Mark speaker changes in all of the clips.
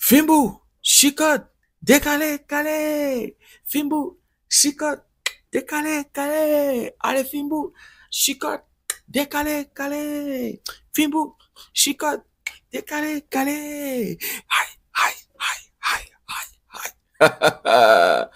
Speaker 1: Fimbo, chicote, décalé, calé. Fimbo, chicote, décalé, calé. Allez, Fimbo, chicote, décalé, calé. Fimbo, chicote, décalé, calé. Aïe, aïe, aïe, aïe, aïe, aïe.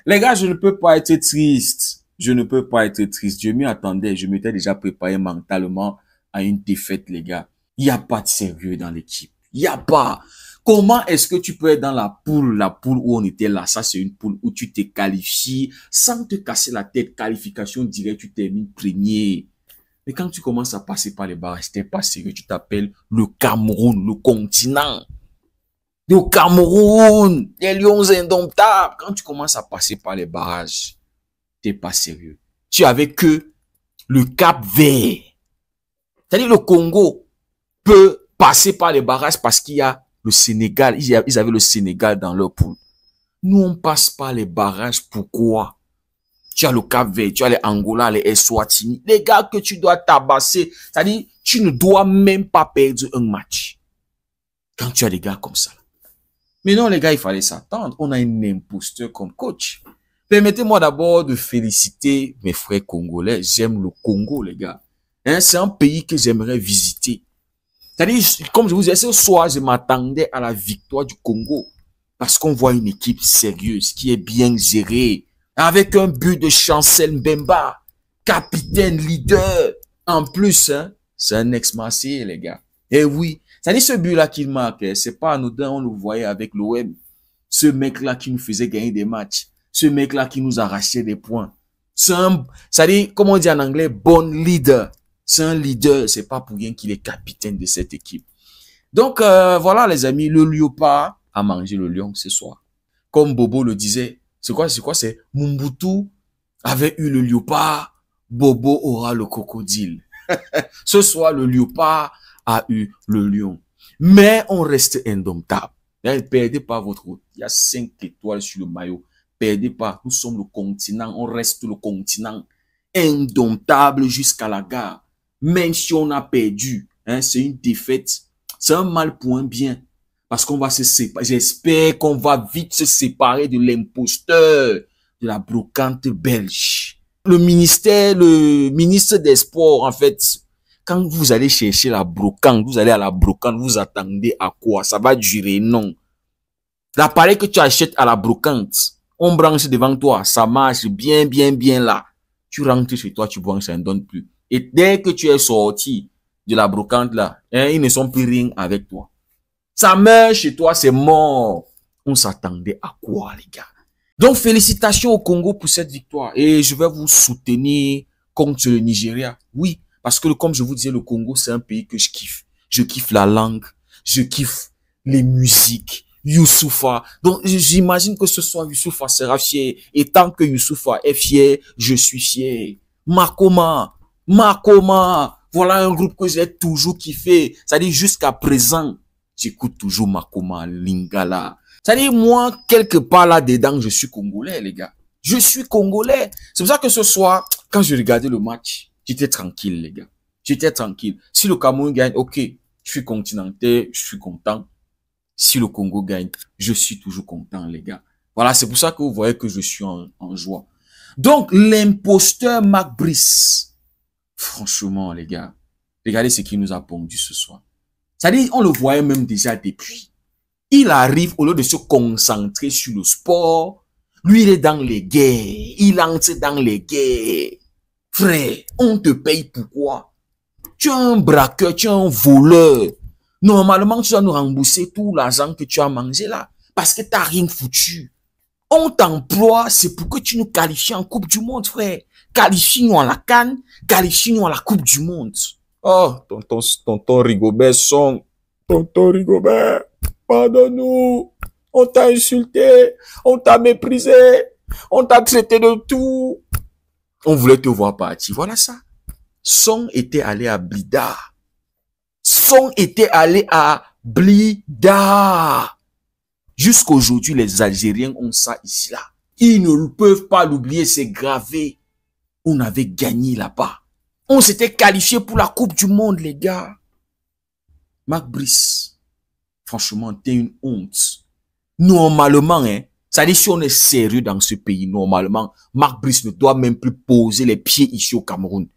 Speaker 1: Les gars, je ne peux pas être triste. Je ne peux pas être triste. Je m'y attendais. Je m'étais déjà préparé mentalement à une défaite, les gars. Il n'y a pas de sérieux dans l'équipe. Il n'y a pas. Comment est-ce que tu peux être dans la poule où on était là? Ça, c'est une poule où tu t'es qualifié sans te casser la tête. Qualification directe, tu termines premier. Mais quand tu commences à passer par les barrages, t'es pas sérieux. Tu t'appelles le Cameroun, le continent. Le Cameroun, les lions indomptables. Quand tu commences à passer par les barrages, t'es pas sérieux. Tu avais que le Cap Vert. C'est-à-dire le Congo peut passer par les barrages parce qu'il y a le Sénégal. Ils avaient le Sénégal dans leur poule. Nous, on passe par les barrages. Pourquoi? Tu as le Cap Vert, tu as les Angola, les Eswatini. Les gars que tu dois tabasser. C'est-à-dire, tu ne dois même pas perdre un match. Quand tu as des gars comme ça. Mais non, les gars, il fallait s'attendre. On a un imposteur comme coach. Permettez-moi d'abord de féliciter mes frères congolais. J'aime le Congo, les gars. Hein, c'est un pays que j'aimerais visiter. C'est-à-dire, comme je vous disais, ce soir, je m'attendais à la victoire du Congo. Parce qu'on voit une équipe sérieuse, qui est bien gérée. Avec un but de Chancel Mbemba. Capitaine, leader. En plus, hein, c'est un ex-Marseillais, les gars. Eh oui. C'est-à-dire, ce but-là qu'il marque, c'est pas anodin, on le voyait avec l'OM. Ce mec-là qui nous faisait gagner des matchs. Ce mec-là qui nous arrachait des points. C'est-à-dire, comme on dit en anglais, bon leader. C'est un leader, c'est pas pour rien qu'il est capitaine de cette équipe. Donc, voilà les amis, le léopard a mangé le lion ce soir. Comme Bobo le disait, c'est quoi? C'est Mobutu avait eu le léopard, Bobo aura le crocodile. Ce soir, le léopard a eu le lion. Mais on reste indomptable. Ne perdez pas votre route. Il y a 5 étoiles sur le maillot. Perdez pas. Nous sommes le continent. On reste le continent. Indomptable jusqu'à la gare. Même si on a perdu, hein, c'est une défaite. C'est un mal pour un bien. Parce qu'on va se séparer. J'espère qu'on va vite se séparer de l'imposteur, de la brocante belge. Le ministre des Sports, en fait, quand vous allez chercher la brocante, vous allez à la brocante, vous attendez à quoi? Ça va durer, non. L'appareil que tu achètes à la brocante, on branche devant toi, ça marche bien là. Tu rentres chez toi, tu vois que ça ne donne plus. Et dès que tu es sorti de la brocante là, hein, ils ne sont plus rien avec toi. Ça meurt chez toi, c'est mort. On s'attendait à quoi, les gars? Donc, félicitations au Congo pour cette victoire. Et je vais vous soutenir contre le Nigeria. Oui, parce que comme je vous disais, le Congo, c'est un pays que je kiffe. Je kiffe la langue, je kiffe les musiques, Youssoufa. Donc, j'imagine que ce soir, Youssoufa sera fier. Et tant que Youssoufa est fier, je suis fier. Makoma. Voilà un groupe que j'ai toujours kiffé. C'est-à-dire, jusqu'à présent, j'écoute toujours Makoma, Lingala. C'est-à-dire, moi, quelque part là-dedans, je suis Congolais, les gars. Je suis Congolais. C'est pour ça que ce soir, quand je regardais le match, j'étais tranquille, les gars. J'étais tranquille. Si le Cameroun gagne, ok, je suis continental, je suis content. Si le Congo gagne, je suis toujours content, les gars. Voilà, c'est pour ça que vous voyez que je suis en joie. Donc, l'imposteur Mac Brice, franchement, les gars, regardez ce qu'il nous a pondu ce soir. C'est-à-dire, on le voyait même déjà depuis. Il arrive, au lieu de se concentrer sur le sport, lui, il est dans les guerres. Il entre dans les guerres. Frère, on te paye pourquoi? Tu es un braqueur, tu es un voleur. Normalement, tu dois nous rembourser tout l'argent que tu as mangé là. Parce que tu n'as rien foutu. On t'emploie, c'est pour que tu nous qualifies en Coupe du Monde, frère. Qualifie-nous à la CAN, qualifie-nous à la Coupe du Monde. Oh, tonton Rigobert son. Tonton Rigobert, pardonne-nous. On t'a insulté, on t'a méprisé, on t'a traité de tout. On voulait te voir partir. Voilà ça. Son était allé à Blida. Son était allé à Blida. Jusqu'aujourd'hui, les Algériens ont ça ici là. Ils ne peuvent pas l'oublier, c'est gravé. On avait gagné là-bas. On s'était qualifié pour la Coupe du Monde, les gars. Mac Brice, franchement, t'es une honte. Normalement, hein, ça dit si on est sérieux dans ce pays, normalement, Marc Brice ne doit même plus poser les pieds ici au Cameroun.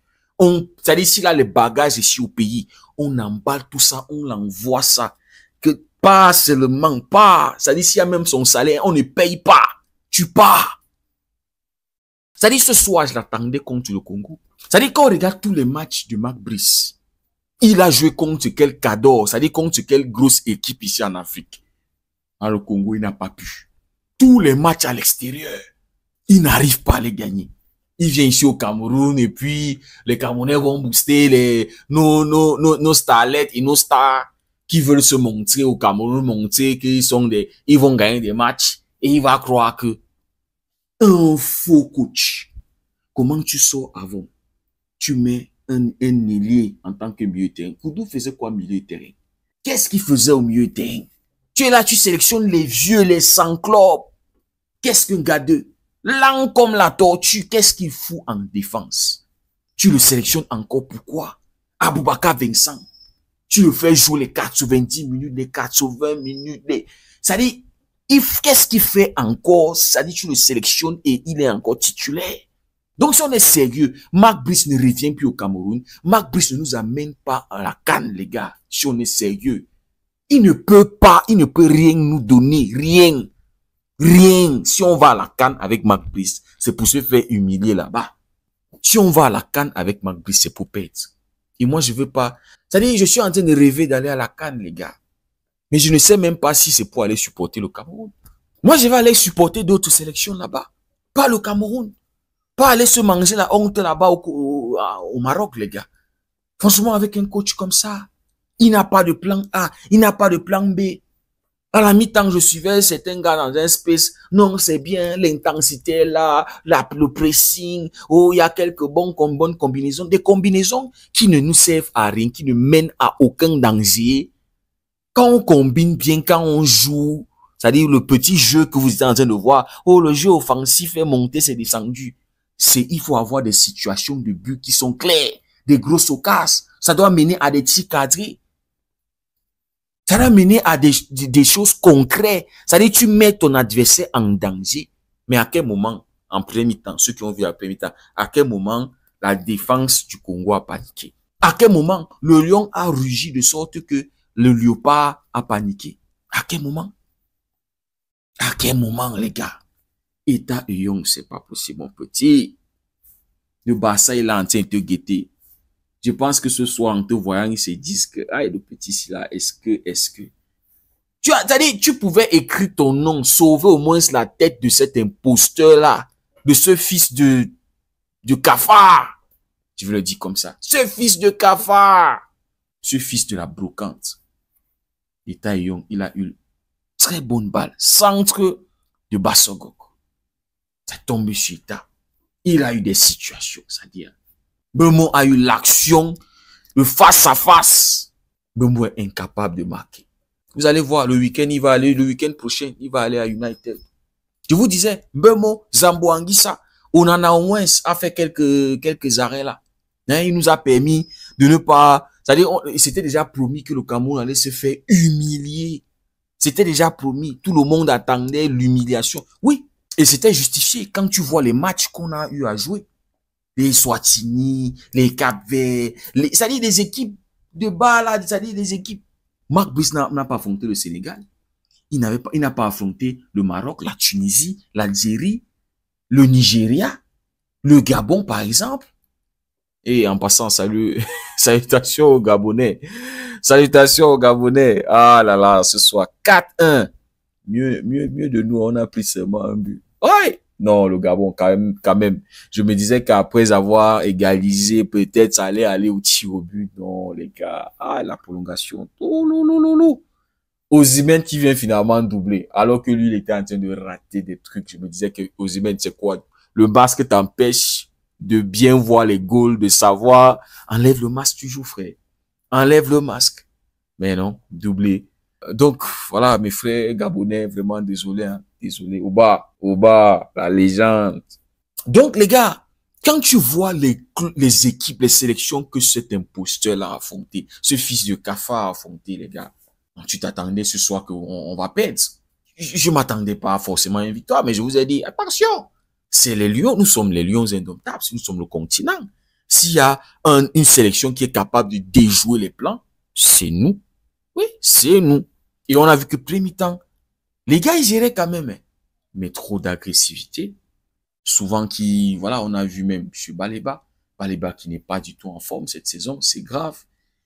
Speaker 1: Ça dit s'il a les bagages ici au pays, on emballe tout ça, on l'envoie ça. Que pas seulement, pas. Ça dit s'il y a même son salaire, on ne paye pas. Tu pars. Ça dit ce soir, je l'attendais contre le Congo. Ça dit quand on regarde tous les matchs de Marc Brice, il a joué contre quel cadre, ça dit contre quelle grosse équipe ici en Afrique. Dans le Congo, il n'a pas pu. Tous les matchs à l'extérieur, il n'arrive pas à les gagner. Il vient ici au Cameroun et puis les Camerounais vont booster nos starlets et nos stars qui veulent se montrer au Cameroun, montrer ils vont gagner des matchs et il va croire que un faux coach. Comment tu sors avant? Tu mets un ailier en tant que milieu de terrain. Koudou faisait quoi milieu de terrain? Qu'est-ce qu'il faisait au milieu de terrain? Tu es là, tu sélectionnes les vieux, les sans-clubs. Qu'est-ce qu'un gars de lent comme la tortue, qu'est-ce qu'il fout en défense? Tu le sélectionnes encore, pourquoi? Aboubakar Vincent. Tu le fais jouer les 90 minutes, les 80 minutes, ça dit, qu'est-ce qu'il fait encore? Ça dit, tu le sélectionnes et il est encore titulaire. Donc, si on est sérieux, Marc Brice ne revient plus au Cameroun. Marc Brice ne nous amène pas à la CAN, les gars. Si on est sérieux. Il ne peut rien nous donner, rien. Rien. Si on va à la CAN avec Marc Brice, c'est pour se faire humilier là-bas. Si on va à la CAN avec Marc Brice, c'est pour perdre. Et moi, je veux pas. C'est-à-dire, je suis en train de rêver d'aller à la CAN, les gars. Mais je ne sais même pas si c'est pour aller supporter le Cameroun. Moi, je vais aller supporter d'autres sélections là-bas. Pas le Cameroun. Pas aller se manger la honte là-bas au Maroc, les gars. Franchement, avec un coach comme ça, il n'a pas de plan A, il n'a pas de plan B. À la mi-temps, je suivais certains gars dans un space. Non, c'est bien, l'intensité là, le pressing. Oh, il y a quelques bonnes combinaisons. Des combinaisons qui ne nous servent à rien, qui ne mènent à aucun danger. Quand on combine bien, quand on joue, c'est-à-dire le petit jeu que vous êtes en train de voir. Oh, le jeu offensif est monté, c'est descendu. Il faut avoir des situations de but qui sont claires, des grosses occasions. Ça doit mener à des tirs cadrés. Ça doit mener à des choses concrètes. C'est-à-dire, tu mets ton adversaire en danger. Mais à quel moment, en premier temps, ceux qui ont vu à premier temps, à quel moment la défense du Congo a paniqué? À quel moment le lion a rugi de sorte que le léopard a paniqué? À quel moment? À quel moment, les gars? État Young, c'est pas possible, mon petit. Le Barça, il est en train de te guetter. Je pense que ce soir, en te voyant, ils se disent que, ah, le petit, là, est-ce que. Tu pouvais écrire ton nom, sauver au moins la tête de cet imposteur-là, de ce fils de cafard. Je veux le dire comme ça. Ce fils de cafard. Ce fils de la brocante. État Young, il a eu très bonne balle. Centre de Bassogok. Ça tombe sur État. Il a eu des situations, c'est-à-dire. Bemo a eu l'action, le face-à-face. Bemo est incapable de marquer. Vous allez voir, le week-end prochain, il va aller à United. Je vous disais, Bemo, Zambo Anguissa, Onana Owens a fait quelques arrêts là. Hein, il nous a permis de ne pas, c'est-à-dire, c'était déjà promis que le Cameroun allait se faire humilier. C'était déjà promis. Tout le monde attendait l'humiliation. Oui. Et c'était justifié quand tu vois les matchs qu'on a eu à jouer. Les Swatini, les Cap-Vert, c'est-à-dire des équipes de bas là, c'est-à-dire des équipes. Marc Brice n'a pas affronté le Sénégal. Il n'a pas affronté le Maroc, la Tunisie, l'Algérie, le Nigeria, le Gabon par exemple. Et en passant, salutations aux Gabonais. Salutations aux Gabonais. Ah là là, ce soir 4-1. Mieux de nous, on a pris seulement un but. Ouais. Non, le Gabon, quand même. Je me disais qu'après avoir égalisé, peut-être ça allait aller au tir au but. Non, les gars. Ah, la prolongation. Oh, Osimhen qui vient finalement doubler. Alors que lui, il était en train de rater des trucs. Je me disais que Osimhen, c'est quoi? Le masque t'empêche de bien voir les goals, de savoir. Enlève le masque toujours, frère. Enlève le masque. Mais non, doublé. Donc, voilà, mes frères gabonais, vraiment désolé, hein. Désolé. Oba, la légende. Donc, les gars, quand tu vois les équipes, les sélections que cet imposteur-là a affronté, ce fils de cafard a affronté, les gars, tu t'attendais ce soir qu'on va perdre. je m'attendais pas forcément à une victoire, mais je vous ai dit, attention, c'est les Lions, nous sommes les Lions indomptables, nous sommes le continent. S'il y a une sélection qui est capable de déjouer les plans, c'est nous. Oui, c'est nous. Et on a vu que premier mi-temps, les gars, ils géraient quand même, hein, mais trop d'agressivité. Souvent voilà, on a vu même M. Baleba qui n'est pas du tout en forme cette saison, c'est grave.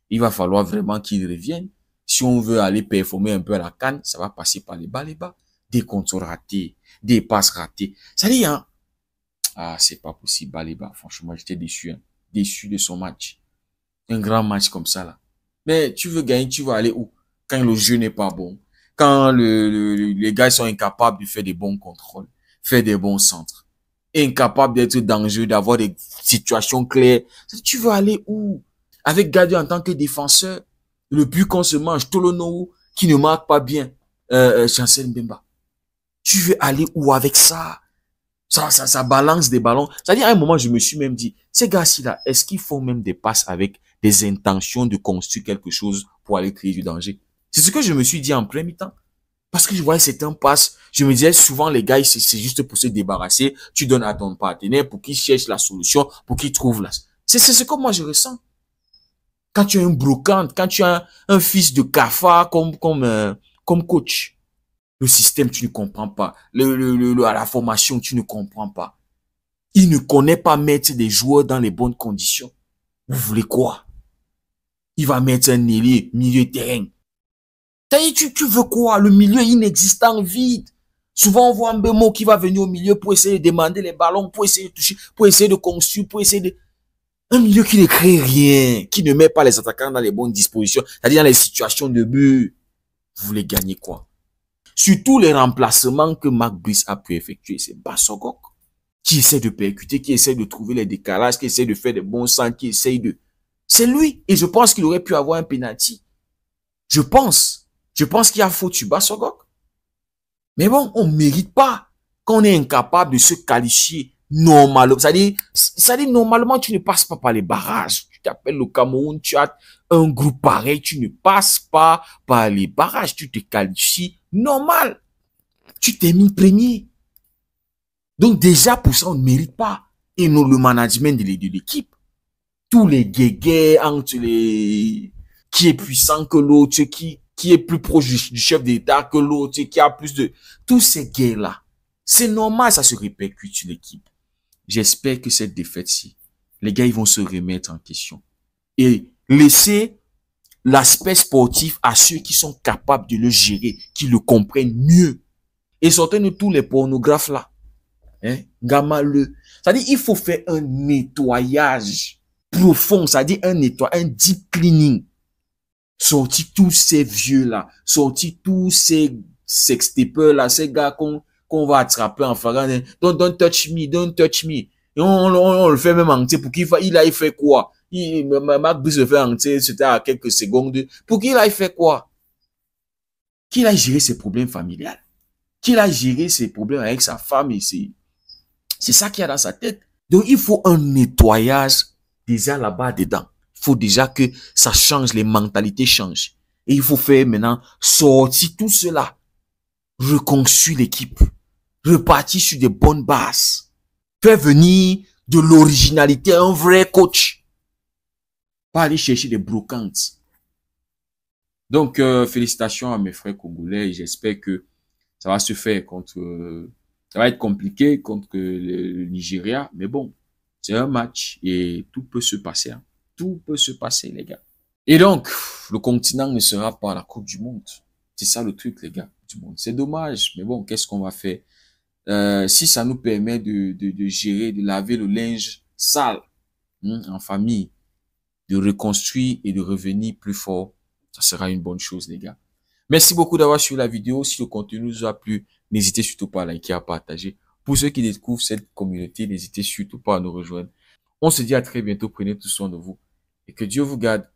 Speaker 1: Il va falloir vraiment qu'il revienne. Si on veut aller performer un peu à la CAN, ça va passer par les Baleba. Des contrôles ratés, des passes ratées. Ça dit, hein, ah, c'est pas possible, Baleba. Franchement, j'étais déçu, hein, déçu de son match. Un grand match comme ça, là. Mais tu veux gagner, tu vas aller où? Quand le jeu n'est pas bon. Quand les gars sont incapables de faire des bons contrôles, faire des bons centres, incapables d'être dangereux, d'avoir des situations claires. Tu veux aller où? Avec Gadieu en tant que défenseur, le but qu'on se mange, Tolonou, qui ne marque pas bien, Chancel Mbemba. Tu veux aller où avec ça? Ça balance des ballons. C'est-à-dire, à un moment, je me suis même dit, ces gars-ci là, est-ce qu'ils font même des passes avec des intentions de construire quelque chose pour aller créer du danger? C'est ce que je me suis dit en premier temps. Parce que je voyais certains passes, je me disais souvent les gars, c'est juste pour se débarrasser, tu donnes à ton partenaire pour qu'il cherche la solution, pour qu'il trouve la... C'est ce que moi je ressens. Quand tu as un brocante, quand tu as un fils de cafard comme coach, le système tu ne comprends pas, à la formation tu ne comprends pas. Il ne connaît pas mettre des joueurs dans les bonnes conditions. Vous voulez quoi? Il va mettre un ailier, milieu de terrain. Tu veux quoi? Le milieu inexistant, vide. Souvent, on voit un Mbemo qui va venir au milieu pour essayer de demander les ballons, pour essayer de toucher, pour essayer de construire, pour essayer de... Un milieu qui ne crée rien, qui ne met pas les attaquants dans les bonnes dispositions, c'est-à-dire dans les situations de but. Vous voulez gagner quoi? Surtout les remplacements que Marc Brice a pu effectuer, c'est Bassogok, qui essaie de percuter, qui essaie de trouver les décalages, qui essaie de faire des bons centres, qui essaie de... C'est lui. Et je pense qu'il aurait pu avoir un penalty. Je pense qu'il y a faute sur Bassogok. Mais bon, on ne mérite pas qu'on est incapable de se qualifier normalement. C'est-à-dire, normalement, tu ne passes pas par les barrages. Tu t'appelles le Cameroun, tu as un groupe pareil, tu ne passes pas par les barrages. Tu te qualifies normal. Tu termines premier. Donc déjà, pour ça, on ne mérite pas. Et nous, le management de l'équipe, tous les guégués entre les... qui est puissant que l'autre, qui est plus proche du chef d'État que l'autre, qui a plus de... Tous ces guerres-là, c'est normal, ça se répercute sur l'équipe. J'espère que cette défaite-ci, les gars, ils vont se remettre en question. Et laisser l'aspect sportif à ceux qui sont capables de le gérer, qui le comprennent mieux. Et sortez de tous les pornographes là. Hein? Gamaleux. C'est-à-dire, il faut faire un nettoyage profond, c'est-à-dire un deep cleaning. Sortir tous ces vieux-là, sortir tous ces sextapeurs là, ces gars qu'on va attraper en faisant don't touch me, don't touch me. Et on le fait même entier pour il a fait quoi? Marc Brice le fait entier, c'était à quelques secondes. Pour qu'il a fait quoi? Qu'il a géré ses problèmes familiales. Qu'il a géré ses problèmes avec sa femme et c'est ça qu'il y a dans sa tête. Donc il faut un nettoyage déjà là-bas dedans. Il faut déjà que ça change, les mentalités changent. Et il faut faire maintenant sortir tout cela. Reconstruire l'équipe. Repartir sur des bonnes bases. Faire venir de l'originalité, un vrai coach. Pas aller chercher des brocantes. Donc, félicitations à mes frères congolais. J'espère que ça va se faire ça va être compliqué contre le Nigeria. Mais bon, c'est un match et tout peut se passer. Hein. Tout peut se passer, les gars. Et donc, le continent ne sera pas à la Coupe du Monde. C'est ça le truc, les gars. C'est dommage, mais bon, qu'est-ce qu'on va faire? Si ça nous permet de gérer, de laver le linge sale en famille, de reconstruire et de revenir plus fort, ça sera une bonne chose, les gars. Merci beaucoup d'avoir suivi la vidéo. Si le contenu vous a plu, n'hésitez surtout pas à liker, à partager. Pour ceux qui découvrent cette communauté, n'hésitez surtout pas à nous rejoindre. On se dit à très bientôt. Prenez tout soin de vous. Et que Dieu vous garde